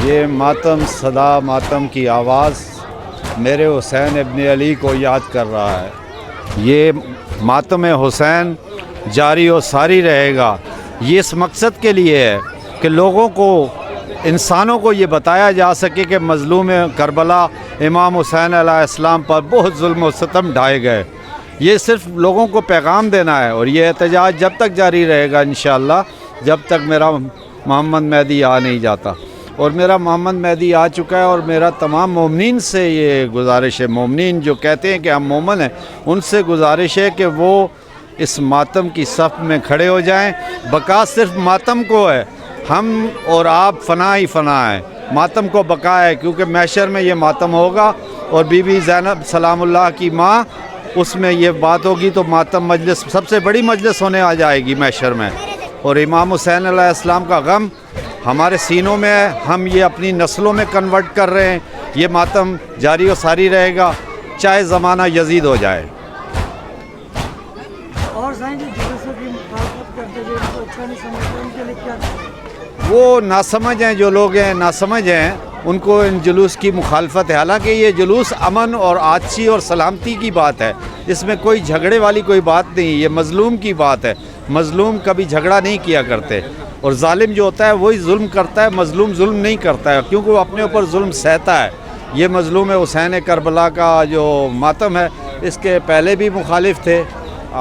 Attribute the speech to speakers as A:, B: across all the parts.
A: یہ ماتم صدا ماتم کی آواز میرے حسین ابن علی کو یاد کر رہا ہے. یہ ماتم حسین جاری و ساری رہے گا. یہ اس مقصد کے لیے ہے کہ لوگوں کو، انسانوں کو یہ بتایا جا سکے کہ مظلوم کربلا امام حسین علیہ السلام پر بہت ظلم و ستم ڈھائے گئے. یہ صرف لوگوں کو پیغام دینا ہے، اور یہ احتجاج جب تک جاری رہے گا انشاءاللہ جب تک میرا محمد مہدی آ نہیں جاتا. اور میرا محمد مہدی آ چکا ہے، اور میرا تمام مومنین سے یہ گزارش ہے، مومنین جو کہتے ہیں کہ ہم مومن ہیں، ان سے گزارش ہے کہ وہ اس ماتم کی صف میں کھڑے ہو جائیں. بقا صرف ماتم کو ہے، ہم اور آپ فنا ہی فنا ہیں. ماتم کو بقا ہے، کیونکہ محشر میں یہ ماتم ہوگا، اور بی بی زینب سلام اللہ کی ماں، اس میں یہ بات ہوگی تو ماتم مجلس سب سے بڑی مجلس ہونے آ جائے گی محشر میں. اور امام حسین علیہ السلام کا غم ہمارے سینوں میں ہے، ہم یہ اپنی نسلوں میں کنورٹ کر رہے ہیں. یہ ماتم جاری و ساری رہے گا چاہے زمانہ یزید ہو جائے.
B: اور جلوسوں کی مخالفت کرتے جو ان کو اچھا نہیں سمجھتے، ان کے لیے کیا؟
A: وہ ناسمجھ ہیں، جو لوگ ہیں ناسمجھ ہیں، ان کو ان جلوس کی مخالفت ہے. حالانکہ یہ جلوس امن اور آتشی اور سلامتی کی بات ہے، اس میں کوئی جھگڑے والی کوئی بات نہیں. یہ مظلوم کی بات ہے. مظلوم کبھی جھگڑا نہیں کیا کرتے، اور ظالم جو ہوتا ہے وہی ظلم کرتا ہے. مظلوم ظلم نہیں کرتا ہے، کیونکہ وہ اپنے اوپر ظلم سہتا ہے. یہ مظلوم حسین کربلا کا جو ماتم ہے، اس کے پہلے بھی مخالف تھے،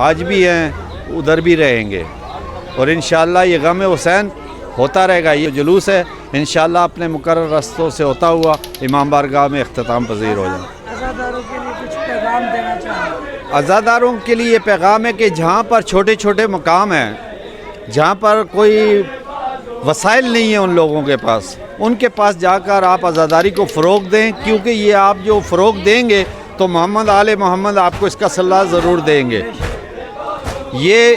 A: آج بھی ہیں، ادھر بھی رہیں گے. اور انشاءاللہ یہ غم حسین ہوتا رہے گا. یہ جلوس ہے انشاءاللہ اپنے مقرر رستوں سے ہوتا ہوا امام بارگاہ میں اختتام پذیر ہو جائے.
B: عزاداروں کے لیے کچھ پیغام دینا چاہیں؟
A: عزاداروں کے لیے یہ پیغام ہے کہ جہاں پر چھوٹے چھوٹے مقام ہیں، جہاں پر کوئی وسائل نہیں ہیں ان لوگوں کے پاس، ان کے پاس جا کر آپ عزاداری کو فروغ دیں. کیونکہ یہ آپ جو فروغ دیں گے تو محمد آل محمد آپ کو اس کا صلہ ضرور دیں گے. یہ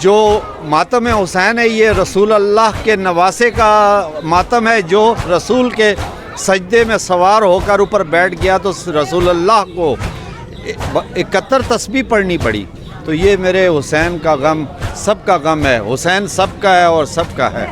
A: جو ماتم حسین ہے یہ رسول اللہ کے نواسے کا ماتم ہے. جو رسول کے سجدے میں سوار ہو کر اوپر بیٹھ گیا تو رسول اللہ کو 71 تسبیح پڑھنی پڑی. تو یہ میرے حسین کا غم سب کا غم ہے. حسین سب کا ہے اور سب کا ہے.